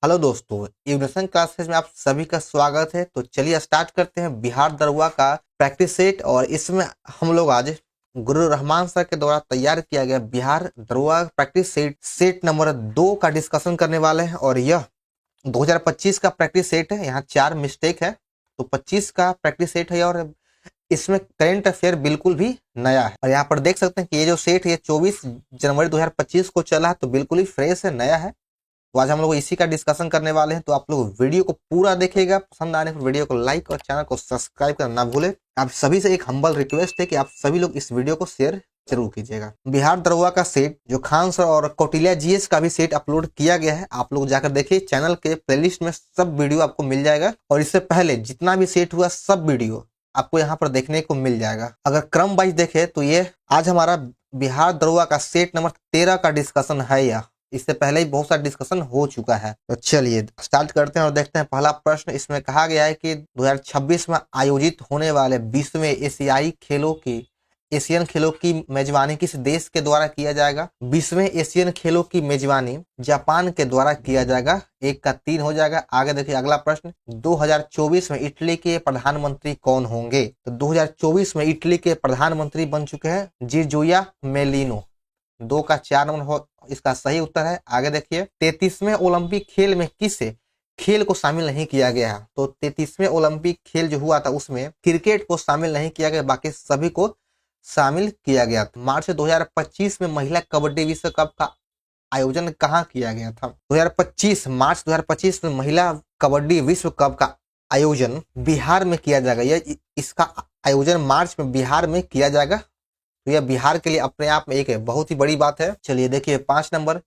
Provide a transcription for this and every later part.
Hello दोस्तों, education classes में आप सभी का स्वागत है। तो चलिए स्टार्ट करते हैं बिहार दरोगा का प्रैक्टिस सेट। और इसमें हम लोग आज गुरु रहमान सर के द्वारा तैयार किया गया बिहार दरोगा प्रैक्टिस सेट नंबर 2 का डिस्कशन करने वाले हैं। और यह 2025 का प्रैक्टिस सेट है। यहाँ 4 मिस्टेक है, तो 25 का प्रैक्टिस सेट है और इसमें करेंट अफेयर बिल्कुल भी नया है। और यहाँ पर देख सकते हैं कि ये जो सेट है 24 जनवरी 2025 को चला है, तो बिल्कुल ही फ्रेश है, नया है। तो आज हम लोग इसी का डिस्कशन करने वाले हैं। तो आप लोग वीडियो को पूरा देखिएगा, पसंद आने पर वीडियो को लाइक और चैनल को सब्सक्राइब करना ना भूले। आप सभी से एक हम्बल रिक्वेस्ट है कि आप सभी लोग इस वीडियो को शेयर जरूर कीजिएगा। बिहार दरोगा का सेट जो खान सर और कौटिल्या जीएस का भी सेट अपलोड किया गया है, आप लोग जाकर देखिए। चैनल के प्लेलिस्ट में सब वीडियो आपको मिल जाएगा और इससे पहले जितना भी सेट हुआ सब वीडियो आपको यहाँ पर देखने को मिल जाएगा। अगर क्रम वाइज देखे तो ये आज हमारा बिहार दरोगा का सेट नंबर 13 का डिस्कशन है। यह इससे पहले ही बहुत सारा डिस्कशन हो चुका है। तो चलिए स्टार्ट करते हैं और देखते हैं। पहला प्रश्न इसमें कहा गया है कि 2026 में आयोजित होने वाले 20वें एशियन खेलों की मेजबानी किस देश के द्वारा किया जाएगा। 20वें एशियन खेलों की मेजबानी जापान के द्वारा किया जाएगा। 1 का 3 हो जाएगा। आगे देखिए अगला प्रश्न, 2024 में इटली के प्रधानमंत्री कौन होंगे। तो 2024 में इटली के प्रधानमंत्री बन चुके हैं जियोर्जिया मेलिनो। 2 का 4 नंबर हो इसका सही उत्तर है। आगे देखिए, 33वें ओलंपिक खेल में किस खेल को शामिल नहीं किया गया है। तो 33वें ओलंपिक खेल जो हुआ था उसमें क्रिकेट को शामिल नहीं किया गया, बाकी सभी को शामिल किया गया। मार्च 2025 में महिला कबड्डी विश्व कप का आयोजन कहाँ किया गया था। मार्च 2025 में महिला कबड्डी विश्व कप का आयोजन बिहार में किया जाएगा। यह इसका आयोजन मार्च में बिहार में किया जाएगा। तो यह बिहार के लिए अपने आप में एक बहुत ही बड़ी बात है। चलिए देखिए 5 number,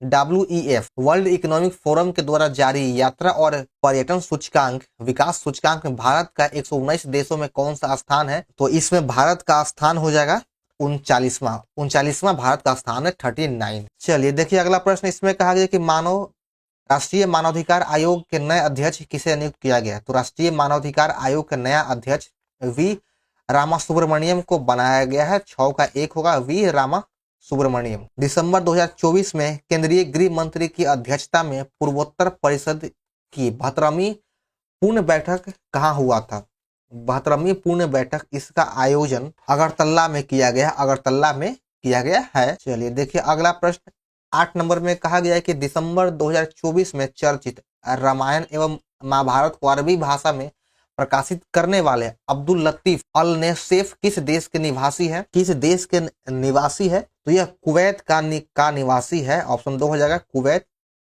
WEF world economic forum के द्वारा जारी यात्रा और पर्यटन सूचकांक विकास सूचकांक में भारत का 119 देशों में कौन सा स्थान है। तो इसमें भारत का स्थान हो जाएगा 39वां भारत का स्थान है 39। चलिए देखिए अगला प्रश्न, इसमें कहा गया कि राष्ट्रीय मानवाधिकार आयोग के नए अध्यक्ष किसे नियुक्त किया गया। तो राष्ट्रीय मानवाधिकार आयोग का नया अध्यक्ष वी रामा सुब्रमण्यम को बनाया गया है। 6 का 1 होगा, वी रामा सुब्रमण्यम। दिसंबर 2024 में केंद्रीय गृह मंत्री की अध्यक्षता में पूर्वोत्तर परिषद की 72वीं पूर्ण बैठक कहाँ हुआ था। 72वीं पूर्ण बैठक, इसका आयोजन अगरतला में किया गया है। चलिए देखिए अगला प्रश्न, 8 नंबर में कहा गया है कि दिसंबर 2024 में चर्चित रामायण एवं महाभारत को अरबी भाषा में प्रकाशित करने वाले अब्दुल लतीफ अल नेसेफ किस देश के निवासी है। तो यह कुवैत का निवासी है। ऑप्शन 2 हो जाएगा कुवैत।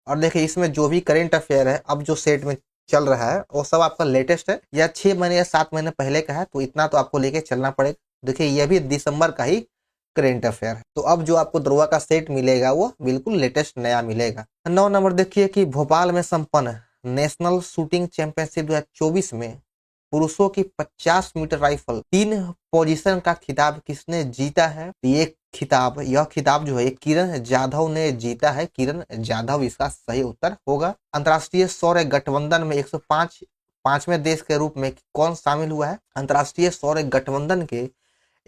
और देखिए इसमें जो भी करेंट अफेयर है अब जो सेट में चल रहा है वो सब आपका लेटेस्ट है, या 6 महीने या 7 महीने पहले का है। तो इतना तो आपको लेके चलना पड़ेगा। देखिए यह भी दिसंबर का ही करेंट अफेयर है। तो अब जो आपको दरोगा का सेट मिलेगा वो बिल्कुल लेटेस्ट नया मिलेगा। 9 नंबर देखिए कि भोपाल में संपन्न नेशनल शूटिंग चैंपियनशिप 2024 में पुरुषों की 50 मीटर राइफल 3 पोजीशन का खिताब किसने जीता है। यह खिताब जो है किरण जाधव ने जीता है। किरण जाधव इसका सही उत्तर होगा। अंतर्राष्ट्रीय सौर गठबंधन में 105वें देश के रूप में कौन शामिल हुआ है। अंतर्राष्ट्रीय सौर गठबंधन के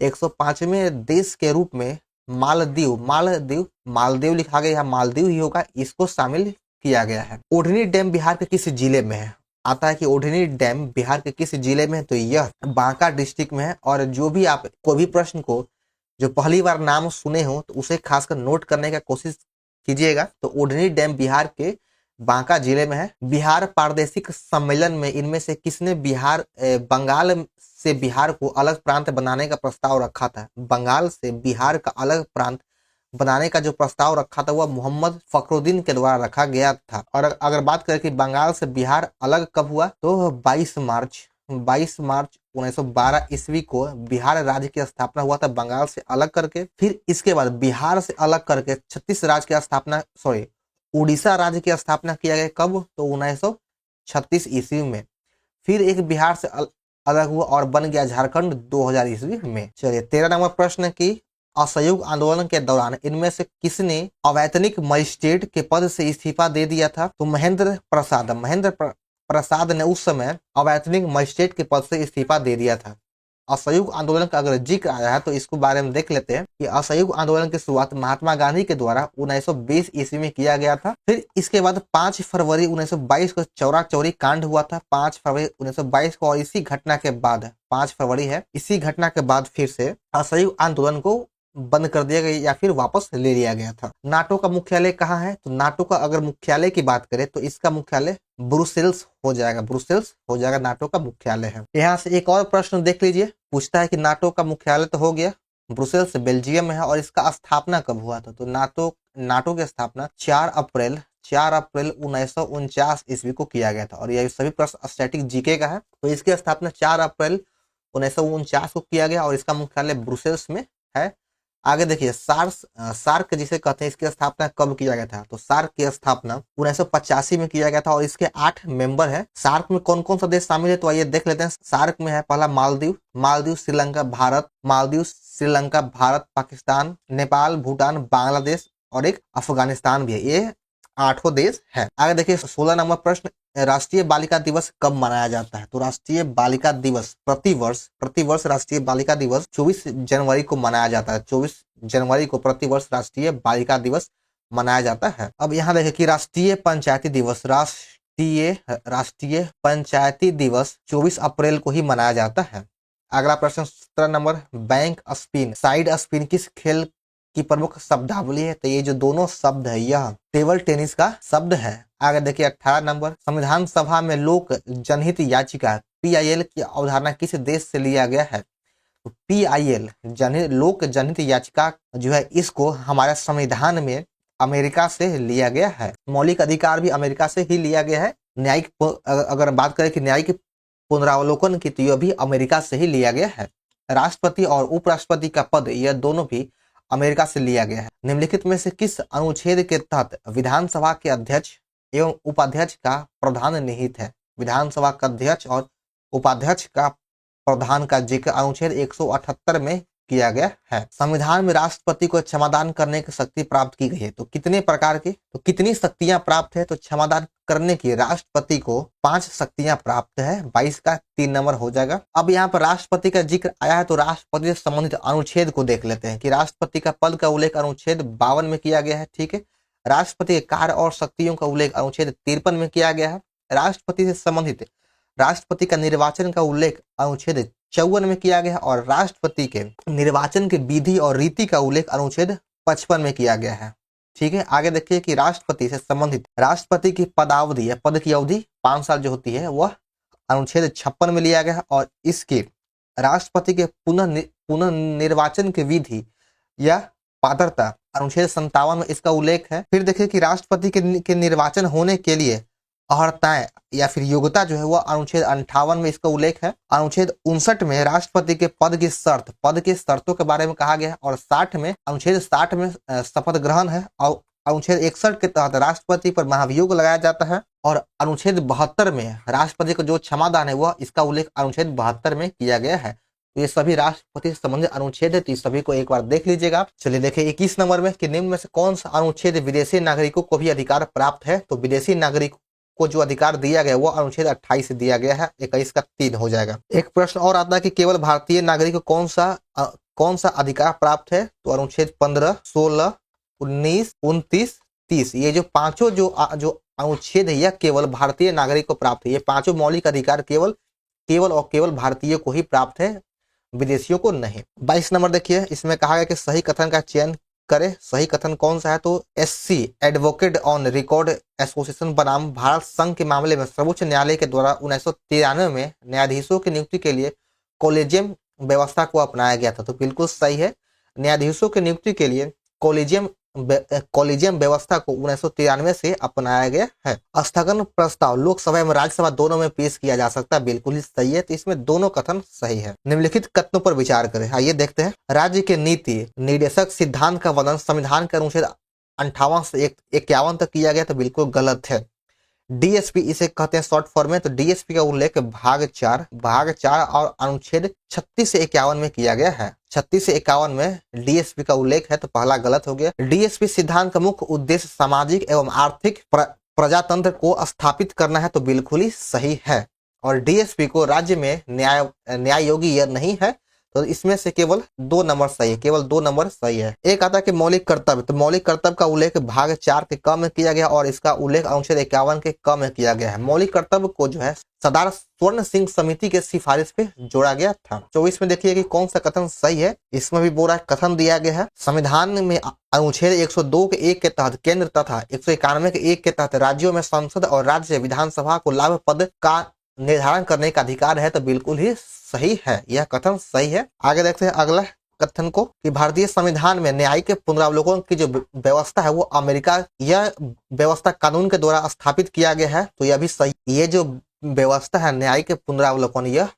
105वें देश के रूप में मालदीव लिखा गया, मालदीव ही होगा, इसको शामिल किया गया है। ओढ़नी डैम बिहार के किस जिले में है। आता है कि ओढ़नी डैम बिहार के किस जिले में है। तो यह बांका डिस्ट्रिक्ट में है। और जो भी आप कोई भी प्रश्न को जो पहली बार नाम सुने हो तो उसे खासकर नोट करने का कोशिश कीजिएगा। तो ओढ़नी डैम बिहार के बांका जिले में है। बिहार प्रादेशिक सम्मेलन में इनमें से किसने बंगाल से बिहार को अलग प्रांत बनाने का प्रस्ताव रखा था। बंगाल से बिहार का अलग प्रांत बनाने का जो प्रस्ताव रखा था वह मोहम्मद फखरुद्दीन के द्वारा रखा गया था। और अगर बात करें कि बंगाल से बिहार अलग कब हुआ, तो 22 मार्च 1912 ईस्वी को बिहार राज्य की स्थापना हुआ था बंगाल से अलग करके। फिर इसके बाद बिहार से अलग करके 36 राज्य की स्थापना उड़ीसा राज्य की स्थापना किया गया। कब, तो 1936 ईस्वी में। फिर एक बिहार से अलग हुआ और बन गया झारखंड 2000 ईस्वी में। चलिए 13 नंबर प्रश्न की, असहयोग आंदोलन के दौरान इनमें से किसने अवैतनिक मजिस्ट्रेट के पद से इस्तीफा दे दिया था। तो महेंद्र प्रसाद ने उस समय अवैतनिक मजिस्ट्रेट के पद से इस्तीफा दे दिया था। असहयोग आंदोलन का अगर जिक्र आया है तो इसको बारे में देख लेते हैं कि असहयोग आंदोलन की शुरुआत महात्मा गांधी के द्वारा 1920 ईस्वी में किया गया था। फिर इसके बाद 5 फरवरी 1922 को चौरा चौरी कांड हुआ था 5 फरवरी 1922 को, और इसी घटना के बाद 5 फरवरी है, इसी घटना के बाद फिर से असहयोग आंदोलन को बंद कर दिया गया या फिर वापस ले लिया गया था। नाटो का मुख्यालय कहाँ है? तो नाटो का अगर मुख्यालय की बात करें तो इसका मुख्यालय ब्रुसेल्स हो जाएगा, ब्रुसेल्स हो जाएगा, नाटो का मुख्यालय है। यहाँ से एक और प्रश्न देख लीजिए, पूछता है कि नाटो का मुख्यालय तो हो गया, ब्रुसेल्स बेल्जियम में है, और इसका स्थापना कब हुआ था? तो नाटो की स्थापना 4 अप्रैल 1949 ईस्वी को किया गया था। और यह सभी प्रश्न स्टैटिक जीके का है। तो इसकी स्थापना 4 अप्रैल 1949 को किया गया और इसका मुख्यालय ब्रुसेल्स में है। आगे देखिए, सार्क जिसे कहते हैं, इसकी स्थापना कब किया गया था? तो सार्क की स्थापना 1985 में किया गया था और इसके 8 मेंबर है। सार्क में कौन कौन सा देश शामिल है? तो आइए देख लेते हैं। सार्क में है पहला मालदीव, श्रीलंका, भारत, पाकिस्तान, नेपाल, भूटान, बांग्लादेश और एक अफगानिस्तान भी है। ये 8 देश है। आगे देखिए 16 नंबर प्रश्न, राष्ट्रीय बालिका दिवस कब मनाया जाता है? तो राष्ट्रीय बालिका दिवस प्रतिवर्ष राष्ट्रीय बालिका दिवस 24 जनवरी को मनाया जाता है। 24 जनवरी को प्रतिवर्ष राष्ट्रीय बालिका दिवस मनाया जाता है। अब यहाँ देखिए कि राष्ट्रीय पंचायती दिवस 24 अप्रैल को ही मनाया जाता है। अगला प्रश्न 17 number, bank spin, side spin किस खेल की प्रमुख शब्दावली है? तो ये जो दोनों शब्द है यह टेबल टेनिस का शब्द है। आगे देखिए 18 नंबर, संविधान सभा में लोक जनहित याचिका PIL की अवधारणा किस देश से लिया गया है? तो PIL लोक जनहित याचिका जो है, इसको हमारे संविधान में अमेरिका से लिया गया है। मौलिक अधिकार भी अमेरिका से ही लिया गया है। न्यायिक अगर बात करें कि न्यायिक पुनरावलोकन की, तो यह भी अमेरिका से ही लिया गया है। राष्ट्रपति और उपराष्ट्रपति का पद, यह दोनों भी अमेरिका से लिया गया है। निम्नलिखित में से किस अनुच्छेद के तहत विधानसभा के अध्यक्ष एवं उपाध्यक्ष का प्रावधान निहित है? विधानसभा का अध्यक्ष और उपाध्यक्ष का प्रावधान का जिक्र अनुच्छेद 178 में किया गया है। संविधान में राष्ट्रपति को क्षमादान करने की शक्ति प्राप्त की गई है। तो कितने प्रकार की, तो कितनी शक्तियां प्राप्त है? तो क्षमादान करने की राष्ट्रपति को 5 शक्तियां प्राप्त है। 22 का 3 नंबर हो जाएगा। अब यहाँ पर राष्ट्रपति का जिक्र आया है तो राष्ट्रपति से संबंधित अनुच्छेद को देख लेते हैं कि राष्ट्रपति का पद का उल्लेख अनुच्छेद 52 में किया गया है। ठीक है, राष्ट्रपति के कार्य और शक्तियों का उल्लेख अनुच्छेद 53 में किया गया है। राष्ट्रपति से संबंधित राष्ट्रपति का निर्वाचन का उल्लेख अनुच्छेद 54 में किया गया और राष्ट्रपति के निर्वाचन के विधि और रीति का उल्लेख अनुच्छेद 55 में किया गया है। ठीक है, आगे देखिए कि राष्ट्रपति से संबंधित राष्ट्रपति की पदावधि या पद की अवधि 5 साल जो होती है वह अनुच्छेद 56 में लिया गया है और इसके राष्ट्रपति के पुनः निर्वाचन की विधि या पात्रता अनुच्छेद 57 में इसका उल्लेख है। फिर देखिए कि राष्ट्रपति के निर्वाचन होने के लिए अर्हताएं या फिर योग्यता जो है वह अनुच्छेद 58 में इसका उल्लेख है। अनुच्छेद 59 में राष्ट्रपति के पद की शर्तों के बारे में कहा गया है और अनुच्छेद 60 में शपथ ग्रहण है और अनुच्छेद 61 के तहत राष्ट्रपति पर महाभियोग लगाया जाता है और अनुच्छेद 72 में राष्ट्रपति को जो क्षमादान है वह इसका उल्लेख अनुच्छेद 72 में किया गया है। तो ये सभी राष्ट्रपति से संबंधित अनुच्छेद है, तो इस सभी को एक बार देख लीजिएगा। चलिए देखिए 21 नंबर में कि निम्न में से कौन सा अनुच्छेद विदेशी नागरिकों को भी अधिकार प्राप्त है? तो विदेशी नागरिक को जो अधिकार दिया गया वो अनुच्छेद 28 से दिया गया है। 21 का 3 हो जाएगा। एक प्रश्न और आता है कि केवल भारतीय नागरिक को कौन सा अधिकार प्राप्त है? तो अनुच्छेद 15, 16, 19, 29, 30, ये जो पांचों जो अनुच्छेद है यह केवल भारतीय नागरिक को प्राप्त है। ये पांचों मौलिक अधिकार केवल भारतीय को ही प्राप्त है, विदेशियों को नहीं। 22 नंबर देखिए, इसमें कहा गया कि सही कथन का चयन करे। सही कथन कौन सा है? तो SC advocate on record association बनाम भारत संघ के मामले में सर्वोच्च न्यायालय के द्वारा 1993 में न्यायाधीशों की नियुक्ति के लिए कॉलेजियम व्यवस्था को अपनाया गया था। तो बिल्कुल सही है, न्यायाधीशों की नियुक्ति के लिए कॉलेजियम व्यवस्था को 1993 से अपनाया गया है। स्थगन प्रस्ताव लोकसभा एवं राज्यसभा दोनों में पेश किया जा सकता है, बिल्कुल ही सही है। तो इसमें दोनों कथन सही है। निम्नलिखित कथनों पर विचार करें। आइए देखते हैं। राज्य के नीति निर्देशक सिद्धांत का वर्णन संविधान के अनुच्छेद 58 से 51 तक किया गया, तो बिल्कुल गलत है। DSP इसे कहते हैं शॉर्ट फॉर्म में, तो DSP का उल्लेख भाग 4 और अनुच्छेद 36 से 51 में किया गया है। 36 से 51 में DSP का उल्लेख है, तो पहला गलत हो गया। DSP सिद्धांत का मुख्य उद्देश्य सामाजिक एवं आर्थिक प्रजातंत्र को स्थापित करना है, तो बिल्कुल ही सही है। और डीएसपी को राज्य में न्याय योगी यह नहीं है। तो इसमें से केवल 2 नंबर सही है, केवल 2 नंबर सही है। एक आता है कि मौलिक कर्तव्य, तो मौलिक कर्तव्य का उल्लेख भाग 4 के क में किया गया और इसका उल्लेख अनुच्छेद 51 के क में किया गया है। मौलिक कर्तव्य को जो है सरदार स्वर्ण सिंह समिति के सिफारिश पे जोड़ा गया था। 24 में देखिए कि कौन सा कथन सही है। इसमें भी बोला कथन दिया गया है, संविधान में अनुच्छेद 102 के 1 के तहत केंद्र तथा 191 के 1 के तहत राज्यों में संसद और राज्य विधानसभा को लाभ पद का निर्धारण करने का अधिकार है। तो बिल्कुल ही सही है, यह कथन सही है। आगे देखते हैं अगला कथन को कि भारतीय संविधान में न्यायिक पुनरावलोकन की जो व्यवस्था है वो अमेरिका, यह व्यवस्था कानून के द्वारा स्थापित किया गया है। तो यह भी सही, ये जो व्यवस्था है न्यायिक पुनरावलोकन यह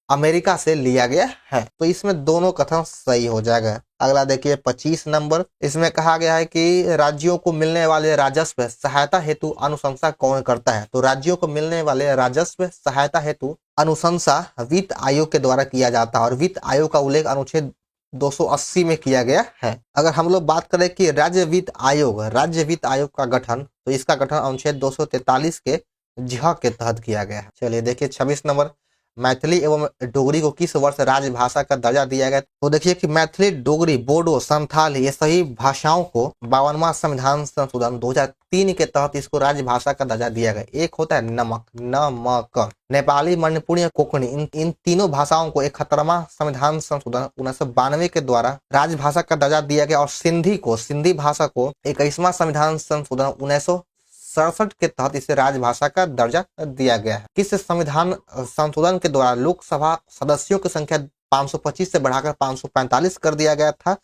अमेरिका से लिया गया है। तो इसमें दोनों कथन सही हो जाएगा। अगला देखिए 25 नंबर, इसमें कहा गया है कि राज्यों को मिलने वाले राजस्व सहायता हेतु अनुशंसा कौन करता है। तो राज्यों को मिलने वाले राजस्व सहायता हेतु अनुशंसा वित्त आयोग के द्वारा किया जाता है और वित्त आयोग का उल्लेख अनुच्छेद 280 में किया गया है। अगर हम लोग बात करें कि राज्य वित्त आयोग का गठन, तो इसका गठन अनुच्छेद 243 के ज के तहत किया गया है। चलिए देखिए 26 नंबर, मैथिली एवं डोगरी को किस वर्ष राजभाषा का दर्जा दिया गया। तो देखिए कि मैथिली, डोगरी, बोडो, संथाली ये सभी भाषाओं को 52वां संविधान संशोधन 2003 के तहत इसको राजभाषा का दर्जा दिया गया। एक होता है नमक, नेपाली, मणिपुरी, कोंकणी, इन तीनों भाषाओं को 71वां संविधान संशोधन 1992 के द्वारा राजभाषा का दर्जा दिया गया और सिंधी भाषा को 21वां संविधान संशोधन 1967 के तहत इसे राजभाषा का दर्जा दिया गया है। किस संविधान संशोधन के द्वारा लोकसभा सदस्यों की संख्या 525 से बढ़ाकर 545 कर दिया गया था।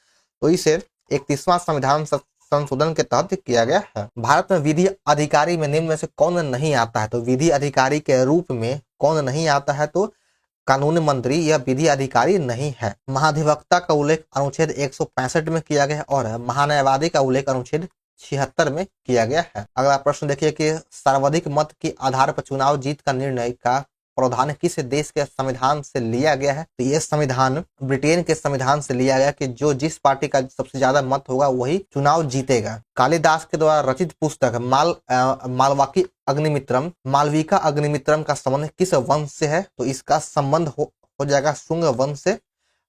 तो इसे 31वां संविधान संशोधन के तहत किया गया है। भारत में विधि अधिकारी में निम्न में से कौन नहीं आता है। तो विधि अधिकारी के रूप में कौन नहीं आता है। तो कानून मंत्री यह विधि अधिकारी नहीं है। महाधिवक्ता का उल्लेख अनुच्छेद 165 में किया गया और महान्यायवादी का उल्लेख अनुच्छेद 76 में किया गया है। अगला प्रश्न देखिए कि सर्वाधिक मत के आधार पर चुनाव जीत का निर्णय का प्रावधान किस देश के संविधान से लिया गया है। तो यह संविधान ब्रिटेन के संविधान से लिया गया कि जो जिस पार्टी का सबसे ज्यादा मत होगा वही चुनाव जीतेगा। कालिदास के द्वारा रचित पुस्तक मालविका अग्निमित्रम का संबंध किस वंश से है। तो इसका संबंध हो जाएगा शुंग वंश से।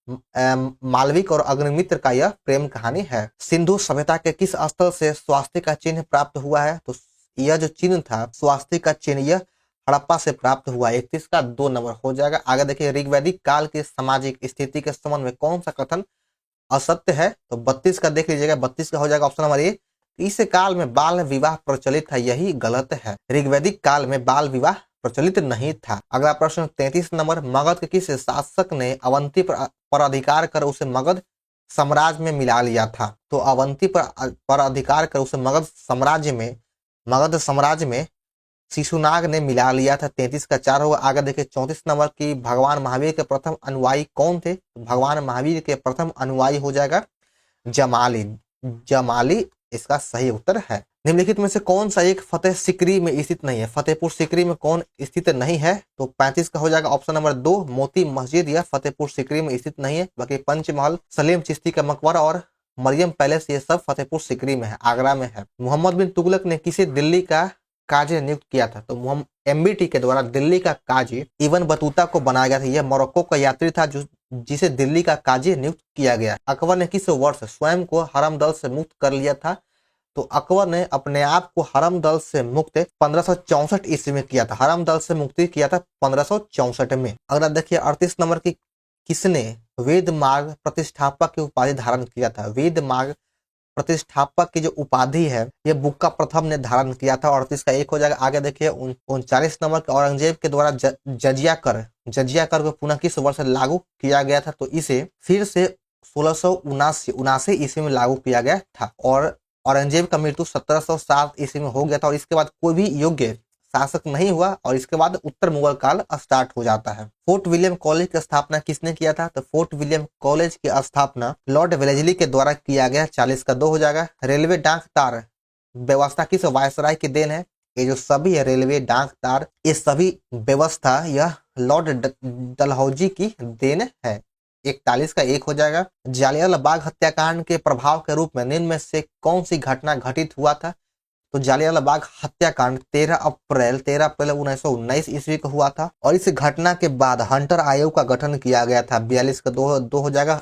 मालविक और अग्निमित्र का यह प्रेम कहानी है। सिंधु सभ्यता के किस स्थल से स्वास्तिक का चिन्ह प्राप्त हुआ है। तो यह जो चिन्ह था स्वास्तिक का चिन्ह यह हड़प्पा से प्राप्त हुआ। 31 का 2 नंबर हो जाएगा। आगे देखिए ऋग्वैदिक काल की सामाजिक स्थिति के संबंध में कौन सा कथन असत्य है। तो 32 का देख लीजिएगा, 32 का हो जाएगा ऑप्शन नंबर ए। इस काल में बाल विवाह प्रचलित था, यही गलत है। ऋग्वैदिक काल में बाल विवाह प्रचलित नहीं था। अगला प्रश्न 33 नंबर, मगध के किस शासक ने अवंती पर अधिकार कर उसे मगध साम्राज्य में मिला लिया था। तो अवंती पर अधिकार कर उसे मगध साम्राज्य में शिशुनाग ने मिला लिया था। 33 का 4 होगा। आगे देखिए 34 नंबर की भगवान महावीर के प्रथम अनुयायी कौन थे। भगवान महावीर के प्रथम अनुयायी हो जाएगा जमाली इसका सही उत्तर है। निम्नलिखित में से कौन सा एक फतेह सिकरी में स्थित नहीं है। फतेहपुर सिकरी में कौन स्थित नहीं है। तो 35 का हो जाएगा ऑप्शन नंबर 2 मोती मस्जिद यह फतेहपुर सिकरी में स्थित नहीं है। बाकी पंचमहल, सलीम चिश्ती का मकबरा और मरियम पैलेस ये सब फतेहपुर सिकरी में है, आगरा में है। मोहम्मद बिन तुगलक ने किसे दिल्ली का काजी नियुक्त किया था। तो एमबीटी के द्वारा दिल्ली का काजी इब्न बतूता को बनाया गया था। यह मोरक्को का यात्री था जिसे दिल्ली का काजी नियुक्त किया गया। अकबर ने किस वर्ष स्वयं को हरम दल से मुक्त कर लिया था। तो अकबर ने अपने आप को हरम दल से मुक्त 1564 ईस्वी में किया था। हरम दल से मुक्ति किया था 1564 में। अगला देखिए 38 नंबर की किसने वेद मार्ग प्रतिष्ठापक की उपाधि धारण किया था। वेद मार्ग प्रतिष्ठापक की जो उपाधि है ये बुक्का प्रथम ने धारण किया था। 38 का 1 हो जाएगा। आगे देखिए 39 नंबर के औरंगजेब के द्वारा जजिया कर को पुनः किस वर्ष लागू किया गया था। तो इसे फिर से 1679 ईस्वी में लागू किया गया था और औरंगजेब का मृत्यु 1707 ईस्वी में हो गया था और इसके बाद कोई भी योग्य शासक नहीं हुआ और इसके बाद उत्तर मुगल काल स्टार्ट हो जाता है। फोर्ट विलियम कॉलेज की स्थापना किसने किया था। तो फोर्ट विलियम कॉलेज की स्थापना लॉर्ड वेलेस्ली के द्वारा किया गया। 40 का 2 हो जाएगा। रेलवे डाक तार व्यवस्था किस वायसराय की देन है। ये जो सभी है रेलवे डाक तार ये सभी व्यवस्था यह लॉर्ड डलहौजी की देन है। 41 का 1 हो जाएगा। जालियांवाला बाग हत्याकांड के प्रभाव के रूप में निम्न में से कौन सी घटना घटित हुआ था। तो जालियांवाला बाग हत्याकांड 13 अप्रैल 1919 ईस्वी को हुआ था। और इस घटना के बाद हंटर आयोग का गठन किया गया था। 42 का दो हो जाएगा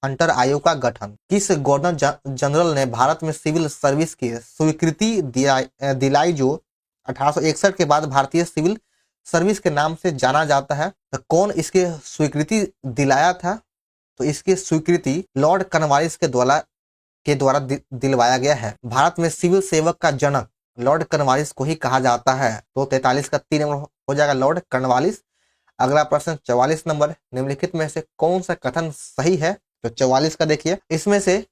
हंटर आयोग का गठन। किस गवर्नर जनरल ने भारत में सिविल सर्विस की स्वीकृति दिलाई जो 1861 के बाद भारतीय सिविल सर्विस के नाम से जाना जाता है? तो कौन इसके स्वीकृति दिलाया था? तो इसकी स्वीकृति लॉर्ड कॉर्नवालिस के द्वारा दिलवाया गया है। भारत में सिविल सेवक का जनक लॉर्ड कॉर्नवालिस को ही कहा जाता है। तो 43 का 3 नंबर हो जाएगा लॉर्ड कॉर्नवालिस। अगला प्रश्न 44 नंबर, निम्नलिखित में से कौन सा कथन सही है? तो 44 का देखिए, इसमें से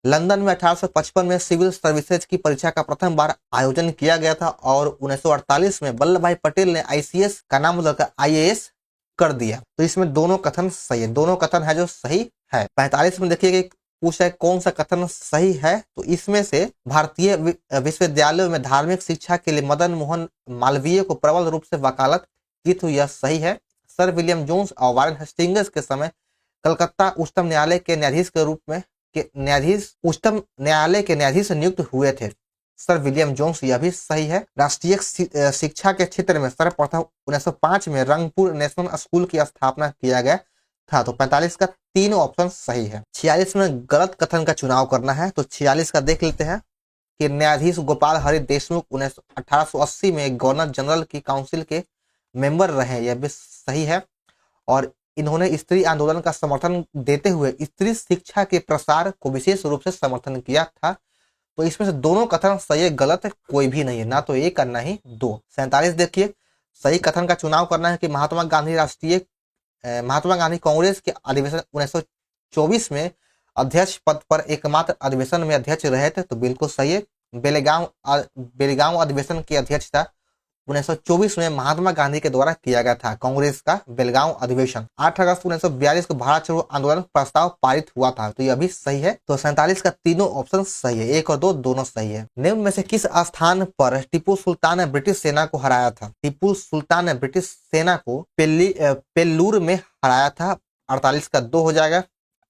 लंदन में 1855 में सिविल सर्विसेज की परीक्षा का प्रथम बार आयोजन किया गया था और 1948 में वल्लभ भाई पटेल ने आईसीएस का नाम बदलकर आईएएस कर दिया। तो इसमें दोनों कथन सही है, दोनों कथन है जो सही है। 45 में देखिए कि पूछा है कौन सा कथन सही है? तो इसमें से भारतीय विश्वविद्यालयों में धार्मिक शिक्षा के लिए मदन मोहन मालवीय को प्रबल रूप से वकालत की थी, यह सही है। सर विलियम जोन्स और वारेन हेस्टिंग्स के समय कलकत्ता उच्चतम न्यायालय के न्यायाधीश के रूप में उच्चतम न्यायालय के न्यायाधीश नियुक्त हुए थे, सर विलियम जोन्स, यह भी सही है। राष्ट्रीय शिक्षा के क्षेत्र में सर्वप्रथम 1905 में रंगपुर नेशनल स्कूल की स्थापना किया गया था। तो 45 का तीनों ऑप्शन सही है। 46 में गलत कथन का चुनाव करना है। तो 46 का देख लेते हैं कि न्यायाधीश गोपाल हरि देशमुख 1880 में गवर्नर जनरल की काउंसिल के मेंबर रहे, यह भी सही है। और इन्होंने स्त्री आंदोलन का समर्थन देते हुए स्त्री शिक्षा के प्रसार को विशेष रूप से समर्थन किया था। तो इसमें से दोनों कथन सही है, गलत है कोई भी नहीं है, ना तो एक करना ही दो। 47 देखिए, सही कथन का चुनाव करना है कि महात्मा गांधी कांग्रेस के अधिवेशन 1924 में अध्यक्ष पद पर एकमात्र अधिवेशन में अध्यक्ष रहे थे। तो बिल्कुल सही है। बेलगांव अधिवेशन की अध्यक्षता 1924 में महात्मा गांधी के द्वारा किया गया था, कांग्रेस का बेलगांव अधिवेशन। 8 अगस्त 1942 को भारत छोड़ो आंदोलन प्रस्ताव पारित हुआ था, तो यह भी सही है। तो 47 का तीनों ऑप्शन सही है, 1 और 2 दोनों सही है। निम्न में से किस स्थान पर टिप्पू सुल्तान ने ब्रिटिश सेना को हराया था? टिप्पू सुल्तान ने ब्रिटिश सेना को पेल्लूर में हराया था। 48 का 2 हो जाएगा।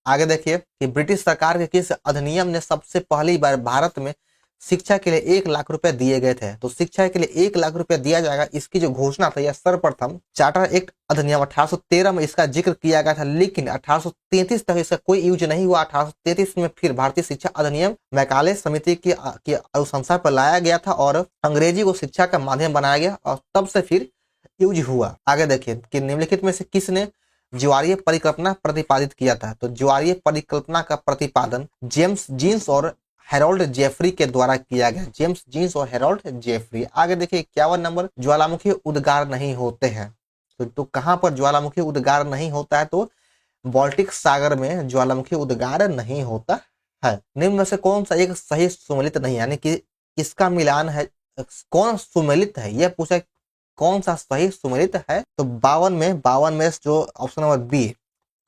आगे देखिए कि ब्रिटिश सरकार के किस अधिनियम ने सबसे पहली बार भारत में शिक्षा के लिए 1 लाख रुपए दिए गए थे? तो शिक्षा के लिए 1 लाख रुपए दिया जाएगा, इसकी जो घोषणा था यह सर्वप्रथम चार्टर एक्ट अधिनियम 1813 में इसका जिक्र किया गया था, लेकिन 1833 तक इसका कोई यूज नहीं हुआ। 1833 में फिर भारतीय शिक्षा अधिनियम मैकाले समिति की अनुशंसा पर लाया गया था और अंग्रेजी को शिक्षा का माध्यम बनाया गया और तब से फिर यूज हुआ। आगे देखिए कि निम्नलिखित में से किसने ज्वारीय परिकल्पना प्रतिपादित किया था? तो ज्वारीय परिकल्पना का प्रतिपादन जेम्स जीन्स और हेरोल्ड जेफरी के द्वारा किया गया, जेम्स जीन्स और हेरोल्ड जेफरी। आगे देखिए 51 नंबर, ज्वालामुखी उद्गार नहीं होते हैं। तो कहां पर ज्वालामुखी उद्गार नहीं होता है? तो बाल्टिक सागर में ज्वालामुखी उद्गार नहीं होता है। निम्न में से कौन सा एक सही सुमेलित नहीं है, यानी कि इसका मिलान है, कौन सुमेलित है यह पूछा, कौन सा सही सुमेलित है? तो 52 में जो ऑप्शन नंबर बी,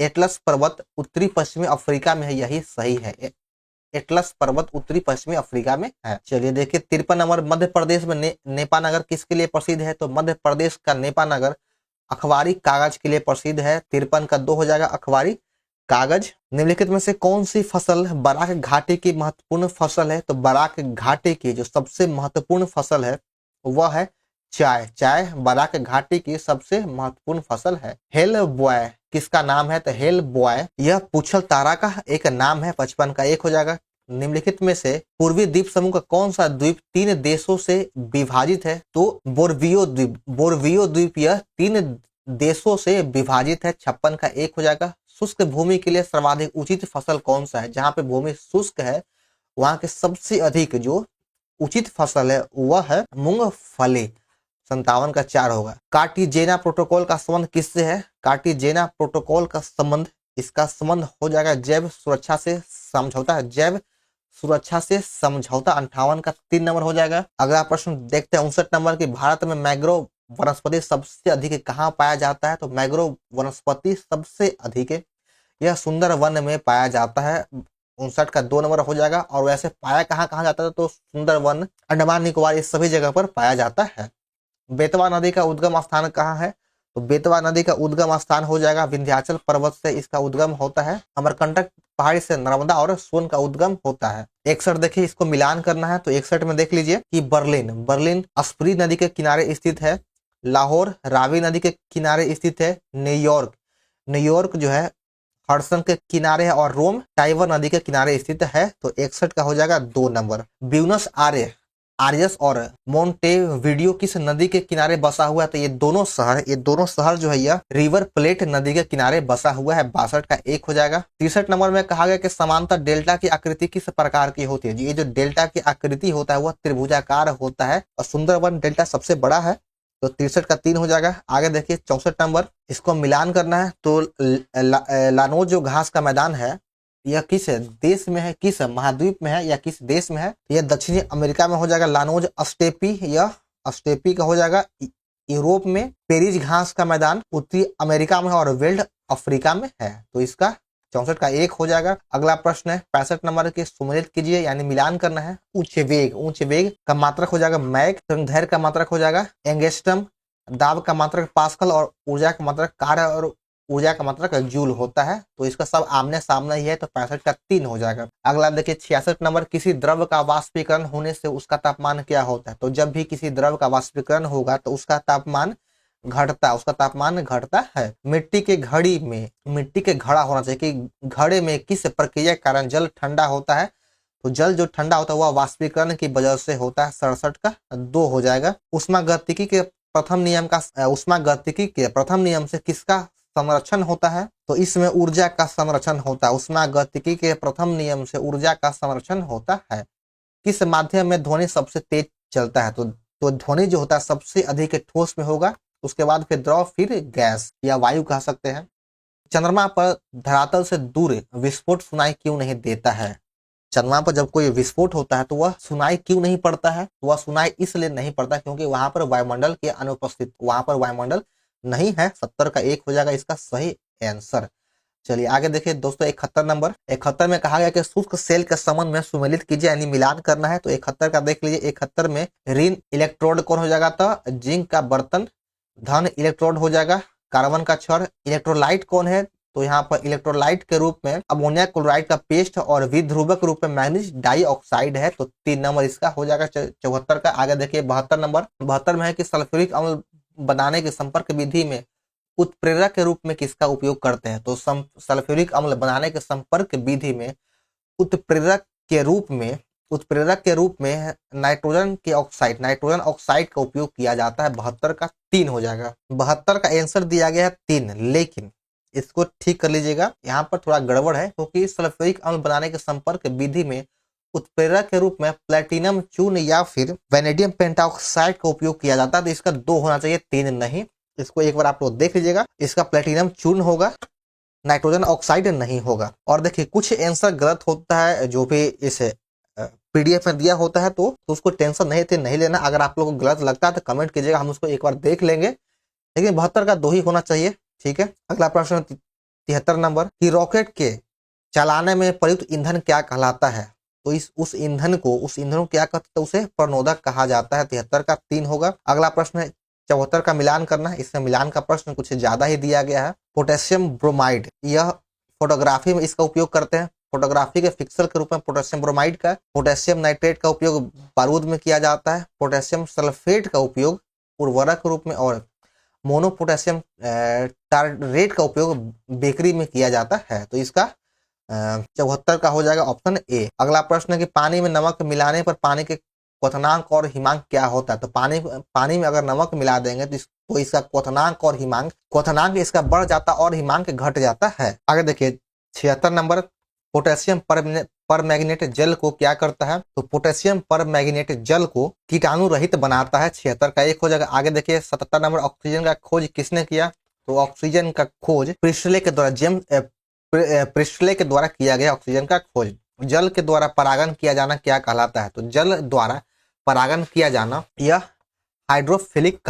एटलस पर्वत उत्तरी पश्चिमी अफ्रीका में है, यही सही है। एटलस पर्वत उत्तरी पश्चिमी अफ्रीका में है। चलिए देखिए 53 नंबर, मध्य प्रदेश में नेपानगर किसके लिए प्रसिद्ध है? तो मध्य प्रदेश का नेपानगर अखबारी कागज के लिए प्रसिद्ध है। 53 का 2 हो जाएगा, अखबारी कागज। निम्नलिखित में से कौन सी फसल बराक घाटी की महत्वपूर्ण फसल है? तो बराक घाटी की जो सबसे महत्वपूर्ण फसल है वह है चाय। चाय बराक घाटी की सबसे महत्वपूर्ण फसल है। हेल बॉय किसका नाम है? तो हेल बॉय यह पुछल तारा का एक नाम है। 55 का 1 हो जाएगा। निम्नलिखित में से पूर्वी द्वीप समूह का कौन सा द्वीप 3 देशों से विभाजित है? तो बोर्नियो द्वीप। बोर्नियो द्वीप यह 3 देशों से विभाजित है। 56 का 1 हो जाएगा। शुष्क भूमि के लिए सर्वाधिक उचित फसल कौन सा है? जहां पे भूमि शुष्क है वहां के सबसे अधिक जो उचित फसल है वह है मूंगफली। 57 का 4 होगा। कार्टिजेना प्रोटोकॉल का संबंध किससे है? कार्टिजेना प्रोटोकॉल का संबंध, इसका संबंध हो जाएगा जैव सुरक्षा से समझौता है, जैव सुरक्षा से समझौता। 58 का 3 नंबर हो जाएगा। अगला प्रश्न देखते हैं 59 नंबर की, भारत में मैंग्रोव वनस्पति सबसे अधिक कहाँ पाया जाता है? तो मैंग्रोव वनस्पति सबसे अधिक यह सुंदर वन में पाया जाता है। 59 का 2 नंबर हो जाएगा। और वैसे पाया कहाँ कहाँ जाता है? तो सुंदर वन, अंडमान निकोबार, इस सभी जगह पर पाया जाता है। बेतवा नदी का उद्गम स्थान कहाँ है? तो बेतवा नदी का उद्गम स्थान हो जाएगा विंध्याचल पर्वत से इसका उद्गम होता है। अमरकंटक पहाड़ी से नर्मदा और सोन का उद्गम होता है। 61 देखिए, इसको मिलान करना है तो 61 में देख लीजिए कि बर्लिन बर्लिन स्प्री नदी के किनारे स्थित है। लाहौर रावी नदी के किनारे स्थित है। न्यूयॉर्क न्यूयॉर्क जो है हडसन के किनारे है और रोम टाइबर नदी के किनारे स्थित है। तो 61 का हो जाएगा 2 नंबर। ब्यूनस आयर्स और मोंटेविडियो किस नदी के किनारे बसा हुआ है? तो ये दोनों शहर जो है यह रिवर प्लेट नदी के किनारे बसा हुआ है। 62 का 1 हो जाएगा। 63 नंबर में कहा गया कि समांतर डेल्टा की आकृति किस प्रकार की होती है? ये जो डेल्टा की आकृति होता है वह त्रिभुजाकार होता है और सुंदरबन डेल्टा सबसे बड़ा है। तो 63 का 3 हो जाएगा। आगे देखिए 64 नंबर, इसको मिलान करना है तो लानोज जो घास का मैदान है यह किस देश में है, किस महाद्वीप में है या किस देश में है? यह दक्षिणी अमेरिका में हो जाएगा। लानोज अस्टेपी, यह अस्टेपी का हो जाएगा यूरोप में। पेरिज घास का मैदान उत्तरी अमेरिका में है और वेल्ड अफ्रीका में है। तो इसका 64 का 1 हो जाएगा। अगला प्रश्न है 65 नंबर के, सुमेलित कीजिए यानी मिलान करना है। उच्च वेग का मात्रक हो जाएगा मैक, धैर्य का मात्रक हो जाएगा एंगस्ट्रम, दाब का मात्रक पास्कल और ऊर्जा का मात्रक कार्य और ऊर्जा का मात्रक जूल होता है। तो इसका सब आमने सामने ही है। तो 65 का 3 हो जाएगा। अगला देखिए 66 नंबर, किसी द्रव का वाष्पीकरण होने से उसका तापमान क्या होता है? तो जब भी किसी द्रव का वाष्पीकरण होगा तो उसका तापमान घटता है। मिट्टी के घड़ा होना चाहिए कि घड़े में किस प्रक्रिया के कारण जल ठंडा होता है? तो जल जो ठंडा होता है वह वाष्पीकरण की वजह से होता है। 67 का 2 हो जाएगा। ऊष्मागतिकी के प्रथम नियम से किसका संरक्षण होता है? तो इसमें ऊर्जा का संरक्षण होता है। ऊष्मागतिकी के प्रथम नियम से ऊर्जा का संरक्षण होता है। किस माध्यम में ध्वनि सबसे तेज चलता है? तो ध्वनि जो होता है सबसे अधिक ठोस में होगा, उसके बाद फिर द्रव, फिर गैस या वायु कह सकते हैं। चंद्रमा पर धरातल से दूर विस्फोट सुनाई क्यों नहीं देता है? चंद्रमा पर जब कोई विस्फोट होता है तो वह सुनाई क्यों नहीं पड़ता है? तो वह सुनाई इसलिए नहीं पड़ता क्योंकि वहां पर वायुमंडल के अनुपस्थित, वहां पर वायुमंडल नहीं है। 70 का 1 हो जाएगा इसका सही आंसर। चलिए आगे देखिए दोस्तों 71 नंबर। 71 में कहा गया कि शुष्क सेल के संबंध में सुमेलित कीजिए यानी मिलान करना है। तो 71 का देख लीजिए। 71 में ऋण इलेक्ट्रोड कौन हो जाएगा? तो जिंक का बर्तन। धन इलेक्ट्रोड हो जाएगा कार्बन का छड़। इलेक्ट्रोलाइट कौन है? तो यहाँ पर इलेक्ट्रोलाइट के रूप में अमोनिया क्लोराइड का पेस्ट और विध्रुवक रूप में मैग्नीज डाइऑक्साइड है। तो 3 नंबर इसका हो जाएगा। 74 का आगे देखिए 72 नंबर। 72 में है कि सल्फ्यूरिक अम्ल बनाने के संपर्क विधि में उत्प्रेरक के रूप में किसका उपयोग करते हैं? तो सल्फ्यूरिक अम्ल बनाने के संपर्क विधि में उत्प्रेरक के रूप में नाइट्रोजन ऑक्साइड का उपयोग किया जाता है। 72 का 3 हो जाएगा। 72 का आंसर दिया गया है 3, लेकिन इसको ठीक कर लीजिएगा, यहाँ पर थोड़ा गड़बड़ है क्योंकि सल्फ्यूरिक अम्ल बनाने के संपर्क विधि में उत्प्रेरक के रूप में प्लेटिनम चूर्ण या फिर वैनेडियम पेंटाऑक्साइड का उपयोग किया जाता है। तो इसका 2 होना चाहिए, 3 नहीं। इसको एक बार आप लोग देख लीजिएगा। इसका प्लेटिनम चूर्ण होगा, नाइट्रोजन ऑक्साइड नहीं होगा। और देखिए कुछ आंसर गलत होता है जो भी इस पीडीएफ में दिया होता है, तो उसको टेंशन नहीं लेना। अगर आप लोगों को गलत लगता है तो कमेंट कीजिएगा, हम उसको एक बार देख लेंगे। लेकिन 72 का 2 ही होना चाहिए। ठीक है। अगला प्रश्न 73 नंबर कि रॉकेट के चलाने में प्रयुक्त ईंधन क्या कहलाता है? तो उस ईंधन को क्या कहते हैं? उसे प्रणोदक कहा जाता है। 73 का 3 होगा। अगला प्रश्न है 74 का मिलान करना है। इसमें मिलान का प्रश्न कुछ ज्यादा ही दिया गया है। पोटेशियम ब्रोमाइड, यह फोटोग्राफी में इसका उपयोग करते हैं। फोटोग्राफी के फिक्सल के रूप में पोटेशियम ब्रोमाइड का। पोटेशियम नाइट्रेट का उपयोग बारूद में किया जाता है। पोटेशियम सल्फेट का उपयोग उर्वरक के रूप में और मोनो पोटेशियम टारेट का उपयोग बेकरी में किया जाता है। तो इसका 74 का हो जाएगा ऑप्शन ए। अगला प्रश्न है कि पानी में नमक मिलाने पर पानी के क्वथनांक और हिमांक क्या होता है? तो पानी में अगर नमक मिला देंगे तो इसका क्वथनांक और हिमांक, क्वथनांक इसका बढ़ जाता और हिमांक घट जाता है। आगे देखिए 76 नंबर पोटेशियम परमैंगनेट जल को क्या करता है? तो पोटेशियम परमैंगनेट जल को कीटाणु रहित बनाता है। 76 का 1 हो जाएगा। आगे देखिए 77 नंबर ऑक्सीजन का खोज किसने किया? तो ऑक्सीजन का खोज प्रिस्टले के द्वारा किया गया। ऑक्सीजन का खोज। जल के द्वारा परागन किया जाना क्या कहलाता है? तो जल द्वारा परागन किया जाना यह हाइड्रोफिलिक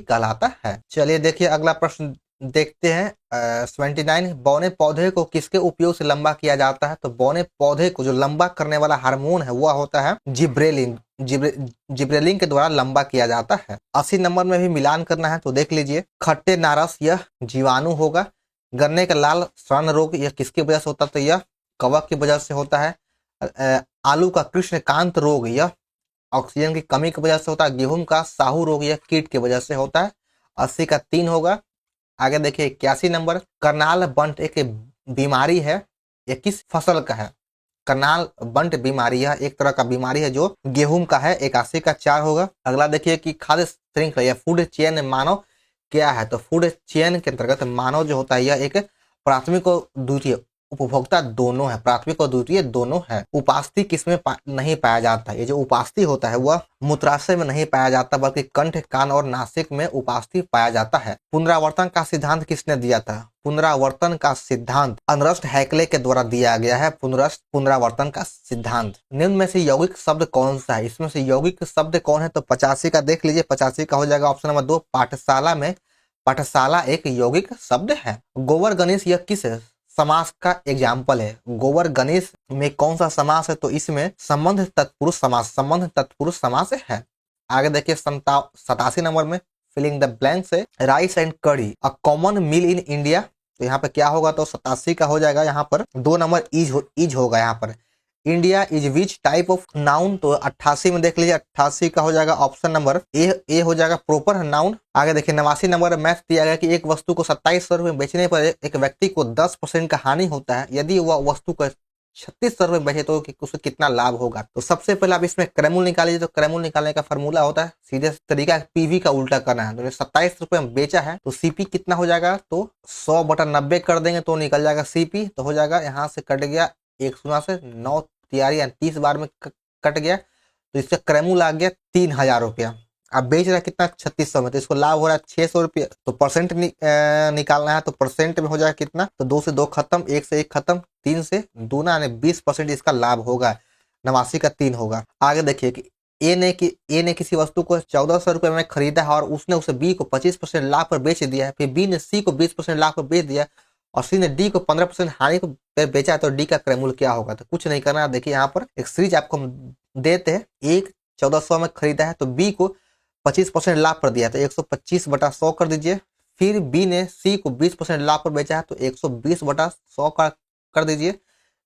कहलाता है। चलिए देखिए अगला प्रश्न देखते हैं 79 बौने पौधे को किसके उपयोग से लंबा किया जाता है? तो बौने पौधे को जो लंबा करने वाला हार्मोन है वह होता है जिब्रेलिन। जिब्रेलिन के द्वारा लंबा किया जाता है। 80 नंबर में भी मिलान करना है तो देख लीजिए। खट्टे नारस यह जीवाणु होगा। गन्ने का लाल स्वर्ण रोग यह किसकी वजह से होता है? तो यह कवक की वजह से होता है। आलू का कृष्णकांत रोग यह ऑक्सीजन की कमी की वजह से होता है। गेहूं का साहू रोग यह कीट की वजह से होता है। 80 का 3 होगा। आगे देखिए 81 नंबर करनाल बंट एक बीमारी है, ये किस फसल का है? करनाल बंट बीमारी है एक तरह का बीमारी है जो गेहूं का है। 81 का 4 होगा। अगला देखिए कि खाद्य श्रृंखला या फूड चेन मानव क्या है? तो फूड चेन के अंतर्गत मानव जो होता है यह एक प्राथमिक और द्वितीय उपभोक्ता दोनों है। प्राथमिक और द्वितीय दोनों है। उपास्थि किसमें नहीं पाया जाता? ये जो उपास्थि होता है वह मूत्राशय में नहीं पाया जाता बल्कि कंठ, कान और नासिक में उपास्थि पाया जाता है। पुनरावर्तन का सिद्धांत किसने दिया था? पुनरावर्तन का सिद्धांत अर्नस्ट हैक्ले के द्वारा दिया गया है। पुनरावर्तन का सिद्धांत। निम्न में से यौगिक शब्द कौन सा है? इसमें से यौगिक शब्द कौन है? तो 85 का देख लीजिए। 85 का हो जाएगा ऑप्शन नंबर 2 पाठशाला में। पाठशाला एक यौगिक शब्द है। गोबर गणेश यह किस समास का एग्जाम्पल है? गोबर गणेश में कौन सा समास है? तो इसमें संबंध तत्पुरुष समास, संबंध तत्पुरुष समास है। आगे देखिए 87 नंबर में फिलिंग द ब्लैंक से राइस एंड कड़ी a common meal in India. तो यहाँ पे क्या होगा? तो 87 का हो जाएगा। यहाँ पर 2 नंबर इज होगा। यहाँ पर India is which type of noun? तो 88 में देख लीजिए। 88 का हो जाएगा ऑप्शन नंबर ए हो जाएगा प्रॉपर नाउन। आगे देखिए 89 नंबर मैथ दिया गया कि एक वस्तु को 2700 रुपये बेचने पर एक व्यक्ति को 10% का हानि होता है। यदि वह वस्तु को 3600 रुपये बेचे तो उसे कितना लाभ होगा? तो सबसे पहले आप इसमें क्रैमूल निकालिए। तो क्रैमूल निकालने का फॉर्मूला होता है सीधे तरीका पीवी का उल्टा करना है। तो 27 रुपये में बेचा है तो सीपी कितना हो जाएगा? तो 100/90 कर देंगे तो निकल जाएगा सीपी। तो हो जाएगा यहाँ से कट गया 1 शून्य से 9 तैयारी 30 बार में कट गया तो इसका क्रैमूल आ गया 3000 रुपया। अब बेच रहा है कितना? 3600 में। तो इसको लाभ हो रहा है 600 रुपया। तो परसेंट निकालना है तो परसेंट में हो जाएगा कितना? तो 2 से 2 खत्म, 1 से 1 खत्म, 3 से दूना यानी 20% इसका लाभ होगा। 89 का 3 होगा। आगे देखिए कि ए ने किसी वस्तु को 1400 रुपये में खरीदा है और उसने उसे बी को 25% लाभ पर बेच दिया है। फिर बी ने सी को 20% लाभ पर बेच दिया और सी ने डी को 15% हानि पर बेचा है। तो डी का क्रयमूल क्या होगा? तो कुछ नहीं करना। देखिए यहाँ पर एक सीरीज आपको हम देते हैं। एक 1400 में खरीदा है तो बी को 25% लाभ पर दिया तो 125/100 कर दीजिए। फिर बी ने सी को 20% लाभ पर बेचा है तो 120/100 कर दीजिए।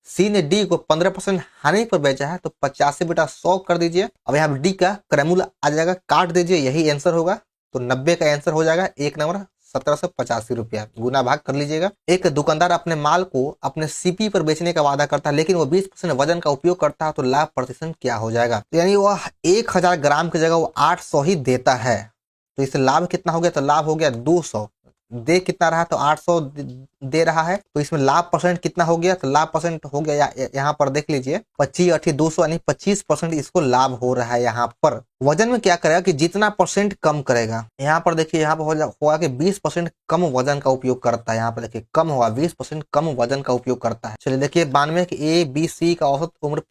सी ने डी को 15% हानि पर बेचा है तो 85/100 कर दीजिए। अब यहाँ डी का क्रयमूल आ जाएगा, काट दीजिए, यही आंसर होगा। तो 90 का आंसर हो जाएगा 1 नंबर 1785 रुपया। गुना भाग कर लीजिएगा। एक दुकानदार अपने माल को अपने सीपी पर बेचने का वादा करता है लेकिन वो 20% वजन का उपयोग करता है तो लाभ प्रतिशत क्या हो जाएगा? तो यानी वह 1000 ग्राम की जगह वो 800 ही देता है तो इससे लाभ कितना हो गया? तो लाभ हो गया 200। दे कितना रहा? तो 800 दे रहा है तो इसमें लाभ परसेंट कितना हो गया? तो लाभ परसेंट हो गया यहाँ पर देख लीजिए 25 8 200 यानी 25% इसको लाभ हो रहा है। यहाँ पर वजन में क्या करेगा कि जितना परसेंट कम करेगा। यहाँ पर देखिए यहाँ पर होगा कि 20% कम वजन का उपयोग करता है। यहाँ पर देखिए कम होगा 20% कम वजन का उपयोग करता है। चलिए देखिए 92 की ए बी सी का औसत उम्र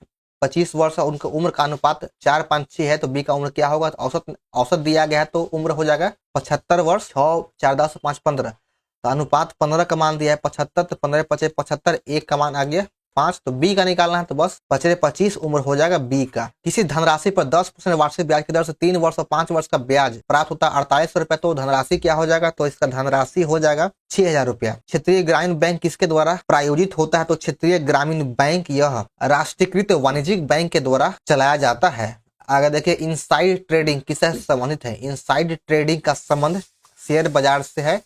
25 वर्ष और उनका उम्र का अनुपात 4 5 6 है तो बी का उम्र क्या होगा? तो औसत दिया गया है तो उम्र हो जाएगा 75 वर्ष। 6 4 10 5 15 तो अनुपात 15 का मान दिया है 75 तो 15 5 75 1 का मान आ गया 5। तो बी का निकालना है तो बस 25 उम्र हो जाएगा बी का। किसी धनराशि पर 10% वार्षिक ब्याज की दर से 3 वर्ष और 5 वर्ष का ब्याज प्राप्त होता है 4800 रुपए। तो धनराशि क्या हो जाएगा? तो इसका धनराशि हो जाएगा 6000 रुपया। क्षेत्रीय ग्रामीण बैंक किसके द्वारा प्रायोजित होता है? तो क्षेत्रीय ग्रामीण बैंक यह राष्ट्रीयकृत वाणिज्यिक बैंक के द्वारा चलाया जाता है। आगे देखिए इनसाइड ट्रेडिंग किससे संबंधित है? इनसाइड ट्रेडिंग का संबंध शेयर बाजार से है।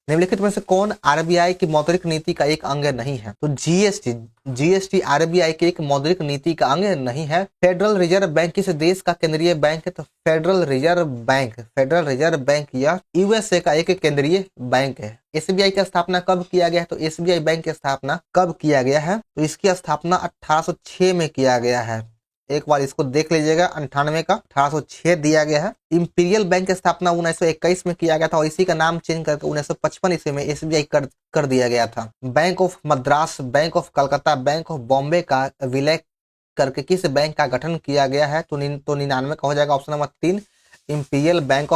निम्नलिखित में से कौन आरबीआई की मौद्रिक नीति का एक अंग नहीं है? तो जीएसटी आरबीआई की एक मौद्रिक नीति का अंग नहीं है। फेडरल रिजर्व बैंक किस देश का केंद्रीय बैंक है? तो फेडरल रिजर्व बैंक यह यूएसए का एक केंद्रीय बैंक है। एसबीआई की स्थापना कब किया गया है? तो एसबीआई बैंक की स्थापना कब किया गया है? तो इसकी स्थापना 1806 में किया गया है। एक बार इसको देख लीजिएगा 98 का 1806 दिया गया है। इंपीरियल बैंक की स्थापना 1921 में किया गया था और इसी का नाम चेंज करके 1955 ईस्वी में एसबीआई कर दिया गया था। Bank of Madras, bank of Calcutta, bank of Bombay का विलय करके किस बैंक का गठन किया गया है? तो 99 का हो जाएगा option number 3 imperial bank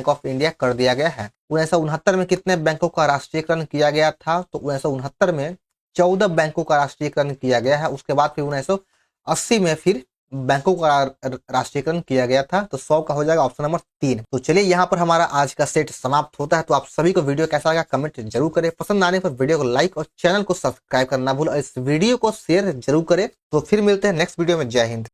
of India कर दिया गया है। 1969 में कितने बैंकों का राष्ट्रीयकरण किया गया था? तो 1969 में 14 बैंकों का राष्ट्रीयकरण किया गया है। उसके बाद फिर 1980 में फिर बैंकों का राष्ट्रीयकरण किया गया था। तो 100 का हो जाएगा ऑप्शन नंबर 3। तो चलिए यहाँ पर हमारा आज का सेट समाप्त होता है। तो आप सभी को वीडियो कैसा लगा कमेंट जरूर करें, पसंद आने पर वीडियो को लाइक और चैनल को सब्सक्राइब करना भूल और इस वीडियो को शेयर जरूर करें। तो फिर मिलते हैं नेक्स्ट वीडियो में। जय हिंद।